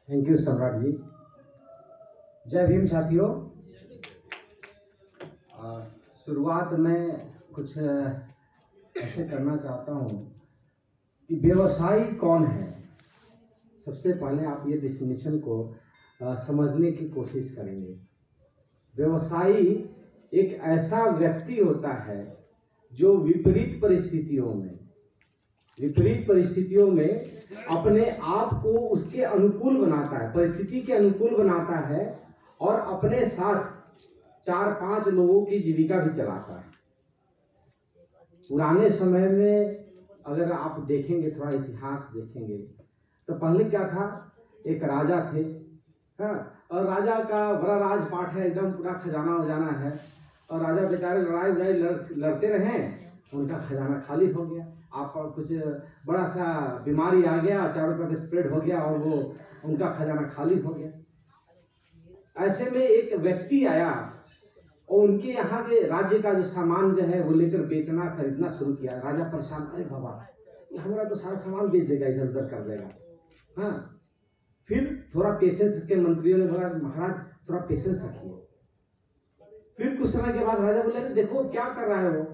Thank you सम्राट जी। जय भीम साथियों। शुरुआत में कुछ ऐसे करना चाहता हूँ कि व्यवसायी कौन है। सबसे पहले आप ये डेफिनेशन को समझने की कोशिश करेंगे। व्यवसायी एक ऐसा व्यक्ति होता है जो विपरीत परिस्थितियों में अपने आप को उसके अनुकूल बनाता है, परिस्थिति के अनुकूल बनाता है और अपने साथ 4-5 लोगों की जीविका भी चलाता है। पुराने समय में अगर आप देखेंगे, थोड़ा इतिहास देखेंगे तो पहले क्या था, एक राजा थे, हाँ, और राजा का बड़ा राजपाट है, एकदम पूरा खजाना वजाना है, और राजा बेचारे लड़ाई लड़ते रहे, उनका खजाना खाली हो गया। आपका कुछ बड़ा सा बीमारी आ गया, चारों तरफ स्प्रेड हो गया और वो उनका खजाना खाली हो गया। ऐसे में एक व्यक्ति आया और उनके यहाँ के राज्य का जो सामान जो है वो लेकर बेचना खरीदना शुरू किया। राजा परेशान, अरे बाबा ये हमारा तो सारा सामान बेच देगा, इधर उधर कर देगा। हाँ, फिर थोड़ा पेशेंस रखे। मंत्रियों ने बोला महाराज थोड़ा पेशेंस रखिए। फिर कुछ समय के बाद राजा बोले देखो क्या कर रहा है वो।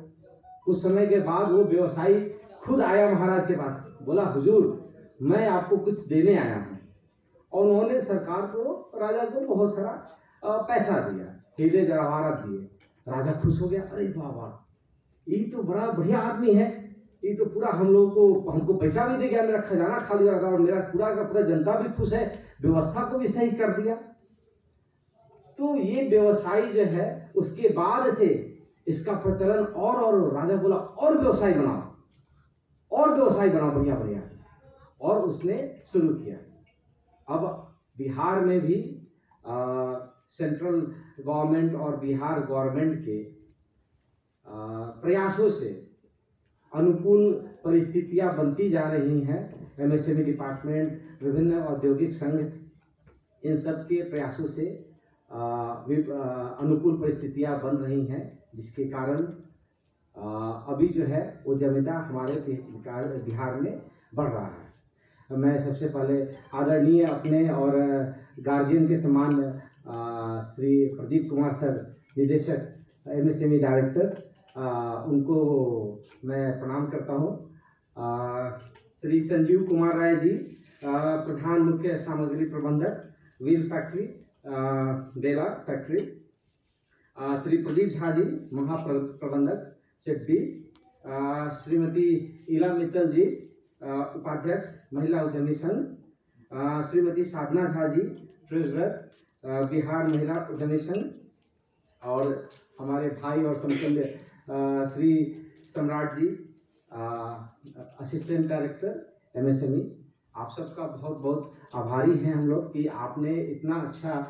कुछ समय के बाद वो व्यवसायी खुद आया महाराज के पास, बोला हुजूर मैं आपको कुछ देने आया हूँ। और उन्होंने सरकार को, राजा को बहुत सारा पैसा दिया, हीरे जवाहरात दिए। राजा खुश हो गया, अरे बाबा ये तो बड़ा बढ़िया आदमी है, ये तो पूरा हम लोगों को, हमको पैसा भी दे गया, मेरा खजाना खाली रहा और मेरा पूरा का पूरा जनता भी खुश है, व्यवस्था को भी सही कर दिया। तो ये व्यवसायी जो है उसके बाद से इसका प्रचलन और राजा बोला और व्यवसाय बनाओ, और व्यवसाय बनाओ बढ़िया बढ़िया, और उसने शुरू किया। अब बिहार में भी सेंट्रल गवर्नमेंट और बिहार गवर्नमेंट के प्रयासों से अनुकूल परिस्थितियां बनती जा रही हैं। एमएसएमई डिपार्टमेंट, विभिन्न औद्योगिक संघ, इन सब के प्रयासों से अनुकूल परिस्थितियां बन रही हैं, जिसके कारण अभी जो है उद्यमिता हमारे बिहार में बढ़ रहा है। मैं सबसे पहले आदरणीय अपने और गार्जियन के समान श्री प्रदीप कुमार सर, निदेशक एमएसएमई डायरेक्टर, उनको मैं प्रणाम करता हूँ। श्री संजीव कुमार राय जी, प्रधान मुख्य सामग्री प्रबंधक, व्हील फैक्ट्री, बेला फैक्ट्री, श्री प्रदीप झा जी, महाप्रबंधक सेफ्टी, श्रीमती इला मित्तल जी, उपाध्यक्ष महिला उद्यमी संघ, श्रीमती साधना झा जी, ट्रेजरर, बिहार महिला उद्यमी संघ, और हमारे भाई और समतुल्य श्री सम्राट जी, असिस्टेंट डायरेक्टर एमएसएमई। आप सबका बहुत बहुत आभारी हैं हम लोग कि आपने इतना अच्छा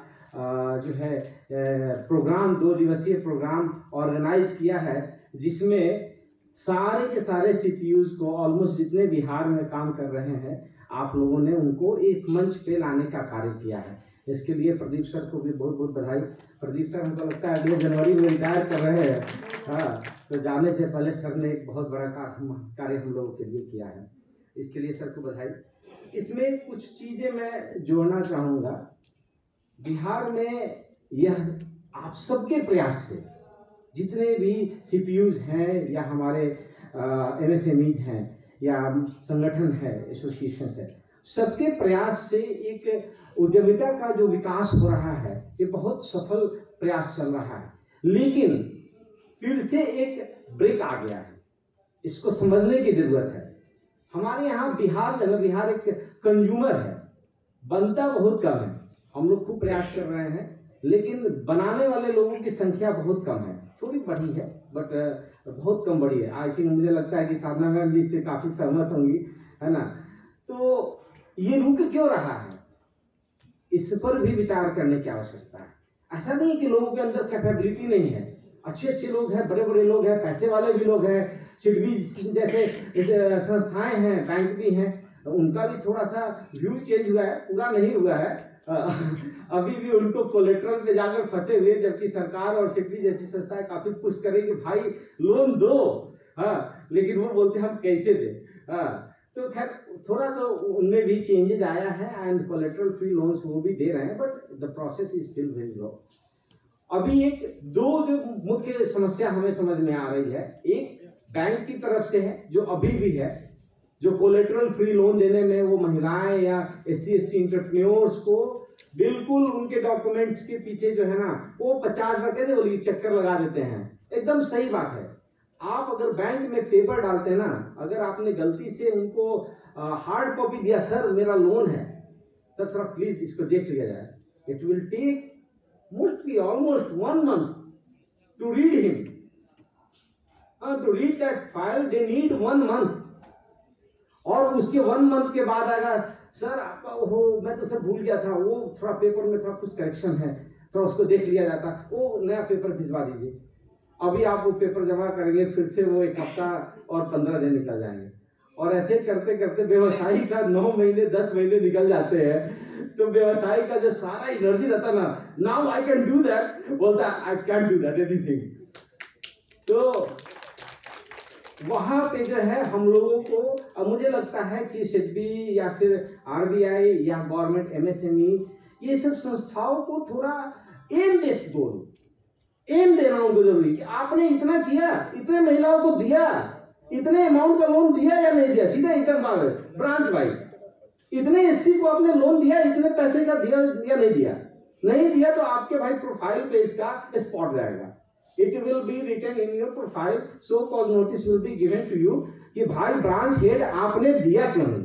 जो है प्रोग्राम, 2 दिवसीय प्रोग्राम ऑर्गेनाइज किया है, जिसमें सारे के सारे सीपीयूज को, ऑलमोस्ट जितने बिहार में काम कर रहे हैं, आप लोगों ने उनको एक मंच पे लाने का कार्य किया है। इसके लिए प्रदीप सर को भी बहुत बहुत बधाई। प्रदीप सर हमको लगता है अगले जनवरी में रिटायर कर रहे हैं। हाँ, तो जाने से पहले सर ने एक बहुत बड़ा कार्य हम लोगों के लिए किया है, इसके लिए सर को बधाई। इसमें कुछ चीजें मैं जोड़ना चाहूँगा। बिहार में यह आप सबके प्रयास से, जितने भी सीपीयूज हैं या हमारे एमएसएमईज हैं या संगठन है, एसोसिएशन है, सबके प्रयास से एक उद्यमिता का जो विकास हो रहा है, ये बहुत सफल प्रयास चल रहा है। लेकिन फिर से एक ब्रेक आ गया है, इसको समझने की जरूरत है। हमारे यहाँ बिहार एक कंज्यूमर है, बनता बहुत कम है। हम लोग खूब प्रयास कर रहे हैं, लेकिन बनाने वाले लोगों की संख्या बहुत कम है। थोड़ी बढ़ी है बट बहुत कम बढ़ी है। आई थिंक, मुझे लगता है कि साधना मैम जी इससे काफी सहमत होंगी, है ना। तो ये रुक क्यों रहा है, इस पर भी विचार करने की आवश्यकता है। ऐसा नहीं कि लोगों के अंदर कैपेबिलिटी नहीं है, अच्छे लोग हैं, बड़े बड़े लोग हैं, पैसे वाले भी लोग हैं, सिडबी जैसे संस्थाएं हैं, बैंक भी हैं, उनका भी थोड़ा सा व्यू चेंज हुआ है, पूरा नहीं हुआ है। अभी भी उनको कोलेट्रल पे जाकर फंसे हुए, जबकि सरकार और सिडबी जैसी संस्थाएं काफी पुश करें कि भाई लोन दो, हाँ, लेकिन वो बोलते हम कैसे दें। हाँ, तो खैर थोड़ा तो उनमें भी चेंजेज आया है एंड कोलेटरल फ्री लोन्स वो भी दे रहे हैं, but the process is still very low. अभी एक दो जो मुख्य समस्या हमें समझ में आ रही है, एक बैंक की तरफ से है जो अभी भी है, जो कोलेटरल फ्री लोन देने में वो महिलाएं या SC/ST एंटरप्रेन्योर्स को बिल्कुल उनके डॉक्यूमेंट्स के पीछे जो है ना वो 50 रखे थे, वो चक्कर लगा देते हैं। एकदम सही बात है। आप अगर बैंक में पेपर डालते हैं ना, अगर आपने गलती से उनको हार्ड कॉपी दिया, सर मेरा लोन है, सर थोड़ा प्लीज इसको देख लिया जाए, it will take mostly almost 1 month to read him, to read that file they need 1 month। और उसके 1 month के बाद आएगा, सर आपका वो मैं तो सर भूल गया था, वो थोड़ा पेपर में थोड़ा कुछ करेक्शन है, थोड़ा उसको देख लिया जाता, वो नया पेपर भिजवा दीजिए। अभी आप वो पेपर जमा करेंगे, फिर से वो 1 हफ्ता और 15 दिन निकल जाएंगे, और ऐसे करते करते व्यवसायी का 9 महीने 10 महीने निकल जाते हैं। तो व्यवसायी का जो सारा एनर्जी रहता ना, now I can do that, बोलता I can do that anything. तो वहां पे जो है हम लोगों को, अब मुझे लगता है कि SEBI या फिर RBI या गवर्नमेंट MSME ये सब संस्थाओं को थोड़ा एम बेस्ड गोल, एम देना उनको जरूरी कि आपने इतना किया, इतने महिलाओं को दिया, इतने अमाउंट का लोन दिया या नहीं दिया, सीधा इतना ब्रांच वाइज, इतने SC को आपने लोन दिया, इतने पैसे का दिया या नहीं दिया, नहीं दिया तो आपके भाई प्रोफाइल पे इसका स्पॉट जाएगा। It will be written in your profile, so called notice will be given to you कि भाई ब्रांच हेड आपने दिया क्यों नहीं।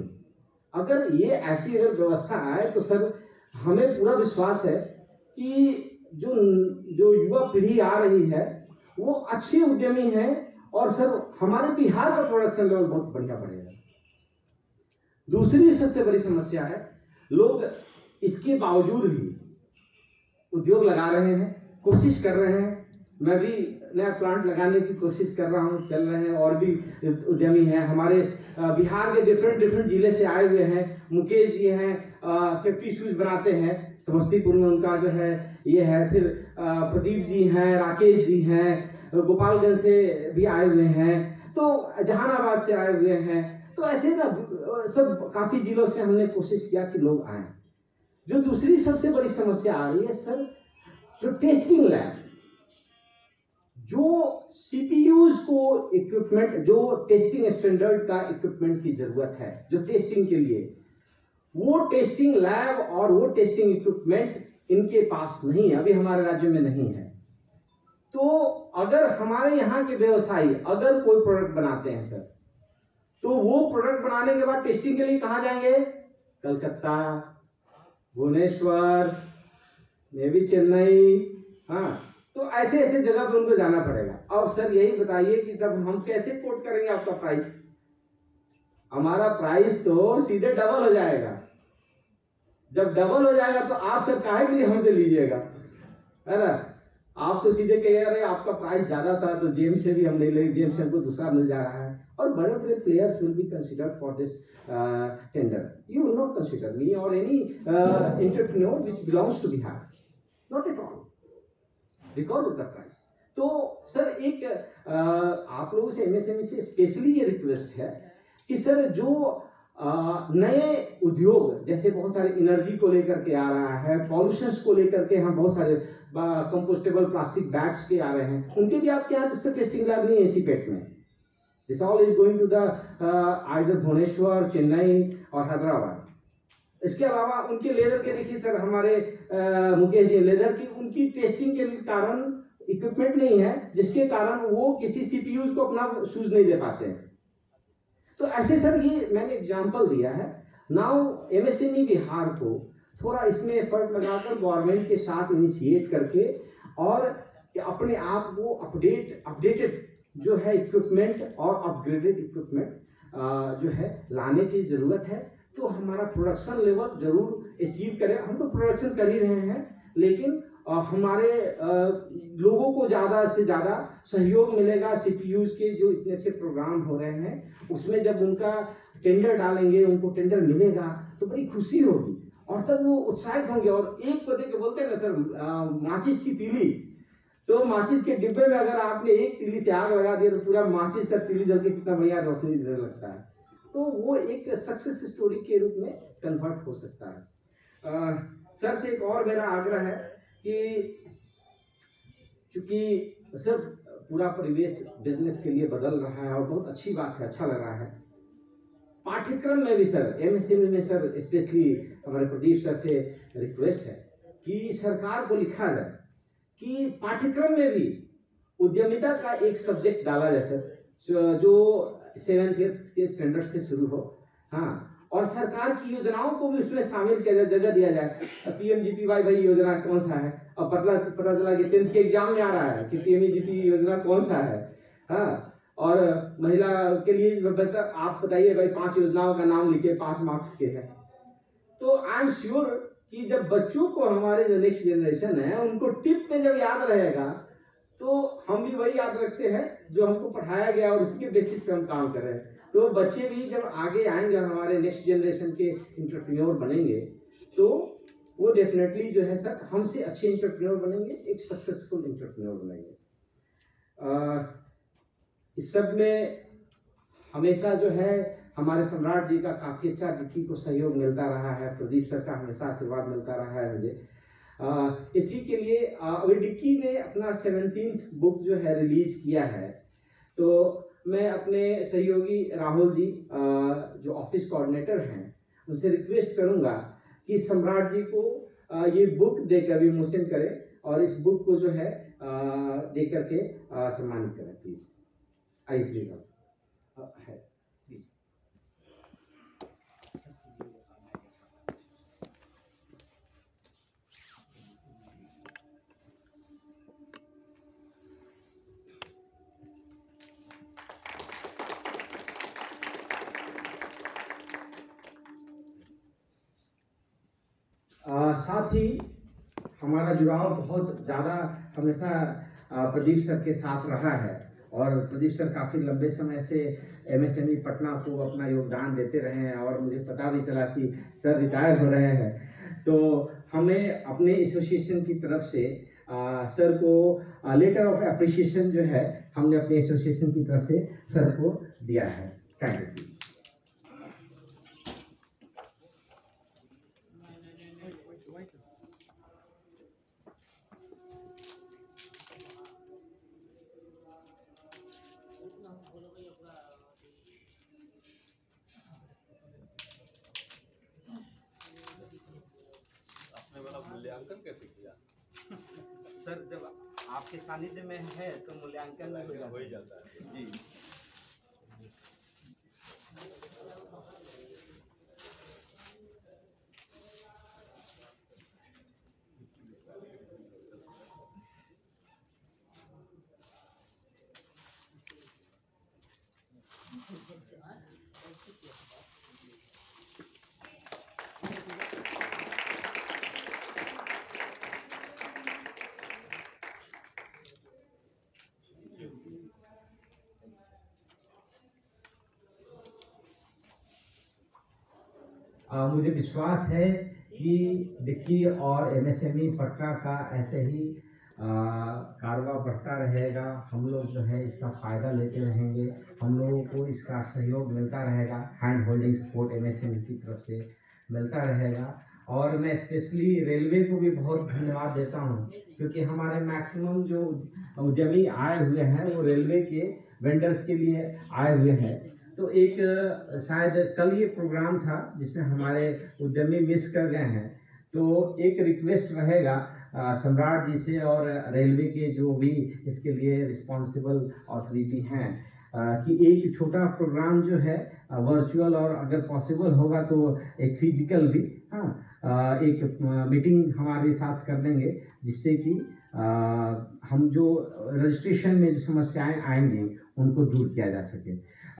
अगर ये ऐसी अगर व्यवस्था आए तो सर हमें पूरा विश्वास है कि जो युवा पीढ़ी आ रही है वो अच्छे उद्यमी है, और सर हमारे बिहार का प्रोडक्शन लेवल बहुत बढ़िया बढ़ेगा। दूसरी सबसे बड़ी समस्या है, लोग इसके बावजूद भी उद्योग लगा रहे हैं, कोशिश कर रहे हैं। मैं भी नया प्लांट लगाने की कोशिश कर रहा हूँ, चल रहे हैं, और भी उद्यमी हैं हमारे बिहार के डिफरेंट जिले से आए हुए हैं। मुकेश जी हैं, सेफ्टी शूज बनाते हैं, समस्तीपुर में उनका जो है ये है। फिर प्रदीप जी हैं, राकेश जी हैं, गोपालगंज से भी आए हुए हैं, तो जहानाबाद से आए हुए हैं। तो ऐसे ना सब काफी जिलों से हमने कोशिश किया कि लोग आए। जो दूसरी सबसे बड़ी समस्या आ रही है सर, जो टेस्टिंग लैब, जो CPUs को इक्विपमेंट, जो टेस्टिंग स्टैंडर्ड का इक्विपमेंट की जरूरत है जो टेस्टिंग के लिए, वो टेस्टिंग लैब और वो टेस्टिंग इक्विपमेंट इनके पास नहीं है, अभी हमारे राज्य में नहीं है। तो अगर हमारे यहाँ के व्यवसायी अगर कोई प्रोडक्ट बनाते हैं सर, तो वो प्रोडक्ट बनाने के बाद टेस्टिंग के लिए कहाँ जाएंगे? कलकत्ता, भुवनेश्वर, मे भी चेन्नई, हाँ, तो ऐसे ऐसे जगह पे उनको जाना पड़ेगा। अब सर यही बताइए कि तब हम कैसे कोट करेंगे आपका प्राइस? हमारा प्राइस तो सीधे डबल हो जाएगा। जब डबल हो जाएगा तो आप सर काहे के लिए हमसे लीजिएगा, है ना? आप तो सीधे कह रहे आपका प्राइस ज्यादा था तो जेम से भी हम नहीं लेंगे, जेम से हमको दूसरा मिल जा रहा है। और बड़े बड़े players will be considered for this tender. You will not consider me or any entrepreneur which belongs to Bihar, not at all, because of the price. तो सर एक आप लोगों से MSME से स्पेशली ये रिक्वेस्ट है कि सर जो नए उद्योग जैसे बहुत सारे एनर्जी को लेकर के आ रहा है, पॉल्यूशंस को लेकर के हम बहुत सारे कंपोस्टेबल प्लास्टिक बैग्स के आ रहे हैं, उनके भी आपके यहाँ तो टेस्टिंग लैब नहीं है इसी पेट में। This all is going to the either Bhubaneswar, Chennai और हैदराबाद। इसके अलावा उनके लेदर के देखिए सर, हमारे मुकेश जी लेदर की उनकी टेस्टिंग के कारण इक्विपमेंट नहीं है, जिसके कारण वो किसी CPUs को अपना शूज नहीं दे पाते हैं। तो ऐसे सर ये मैंने एग्जांपल दिया है। नाउ MSME बिहार को थोड़ा इसमें एफर्ट लगाकर गवर्नमेंट के साथ इनिशिएट करके और अपने आप को अपडेटेड जो है इक्विपमेंट और अपग्रेडेड इक्विपमेंट जो है लाने की जरूरत है। तो हमारा प्रोडक्शन लेवल जरूर अचीव करें। हम तो प्रोडक्शन कर ही रहे हैं, लेकिन हमारे लोगों को ज़्यादा से ज़्यादा सहयोग मिलेगा। CPUs के जो इतने अच्छे प्रोग्राम हो रहे हैं उसमें जब उनका टेंडर डालेंगे, उनको टेंडर मिलेगा तो बड़ी खुशी होगी और तब वो उत्साहित होंगे। और एक को देख के बोलते हैं ना सर, माचिस की तीली, तो माचिस के डिब्बे में अगर आपने एक तीली से आग लगा दिया तो पूरा माचिस का तीली जल के कितना बढ़िया रोशनी देने लगता है। तो वो एक सक्सेस स्टोरी के रूप में कन्वर्ट हो सकता है। सर से एक और मेरा आग्रह है कि चूंकि सर पूरा परिवेश बिजनेस के लिए बदल रहा है और बहुत अच्छी बात है, अच्छा लग रहा है। पाठ्यक्रम में भी सर, एमएसएमई में सर स्पेशली हमारे प्रदीप सर से रिक्वेस्ट है कि सरकार को लिखा जाए कि पाठ्यक्रम में भी उद्यमिता का एक सब्जेक्ट डाला जाए सर, जो 7th के स्टैंडर्ड से शुरू हो। हाँ, और सरकार की योजनाओं को भी उसमें शामिल किया जाए, जगह दिया जाए। पीएमजीपीवाई भाई योजना कौन सा है, और पता चला कि 10th के एग्जाम में आ रहा है कि पीएमजीपी योजना कौन सा है। हाँ, और महिला के लिए आप बताइए भाई, 5 योजनाओं का नाम लिखे, 5 मार्क्स के हैं। तो आई एम श्योर कि जब बच्चों को, हमारे जो नेक्स्ट जनरेशन है, उनको टिप में जब याद रहेगा तो हम भी वही याद रखते हैं जो हमको पढ़ाया गया और उसी के बेसिस पे हम काम कर रहे हैं। तो बच्चे भी जब आगे आएंगे और हमारे नेक्स्ट जनरेशन के एंटरप्रेन्योर बनेंगे तो वो डेफिनेटली जो है सर हमसे अच्छे एंटरप्रेन्योर बनेंगे, एक सक्सेसफुल एंटरप्रेन्योर बनेंगे। इस सब में हमेशा जो है हमारे सम्राट जी का काफ़ी अच्छा डिक्की को सहयोग मिलता रहा है, प्रदीप सर का हमेशा आशीर्वाद मिलता रहा है मुझे। इसी के लिए अभी डिक्की ने अपना 17th बुक जो है रिलीज किया है, तो मैं अपने सहयोगी राहुल जी जो ऑफिस कोऑर्डिनेटर हैं उनसे रिक्वेस्ट करूंगा कि सम्राट जी को ये बुक देकर विमोचन करें और इस बुक को जो है दे करके सम्मानित करें प्लीज। आइए प्लीज है प्लीज। साथ ही हमारा जुड़ाव बहुत ज़्यादा हमेशा प्रदीप सर के साथ रहा है और प्रदीप सर काफ़ी लंबे समय से एमएसएमई पटना को अपना योगदान देते रहे हैं और मुझे पता भी चला कि सर रिटायर हो रहे हैं, तो हमें अपने एसोसिएशन की तरफ से सर को लेटर ऑफ एप्रिसिएशन जो है हमने अपने एसोसिएशन की तरफ से सर को दिया है। Thank you please. मूल्यांकन कैसे किया? सर जब आपके सानिध्य में है तो मूल्यांकन हो ही जाता है जी। मुझे विश्वास है कि डिक्की और एमएसएमई पटना का ऐसे ही कारवा बढ़ता रहेगा। हम लोग जो है इसका फ़ायदा लेते रहेंगे, हम लोगों को इसका सहयोग मिलता रहेगा, हैंड होल्डिंग सपोर्ट एमएसएमई की तरफ से मिलता रहेगा। और मैं स्पेशली रेलवे को भी बहुत धन्यवाद देता हूँ क्योंकि हमारे मैक्सिमम जो उद्यमी आए हुए हैं वो रेलवे के वेंडर्स के लिए आए हुए हैं। तो एक शायद कल ये प्रोग्राम था जिसमें हमारे उद्यमी मिस कर गए हैं, तो एक रिक्वेस्ट रहेगा सम्राट जी से और रेलवे के जो भी इसके लिए रिस्पॉन्सिबल अथॉरिटी हैं कि एक छोटा प्रोग्राम जो है वर्चुअल और अगर पॉसिबल होगा तो एक फिजिकल भी एक मीटिंग हमारे साथ कर देंगे जिससे कि हम जो रजिस्ट्रेशन में जो समस्याएं आएंगी उनको दूर किया जा सके।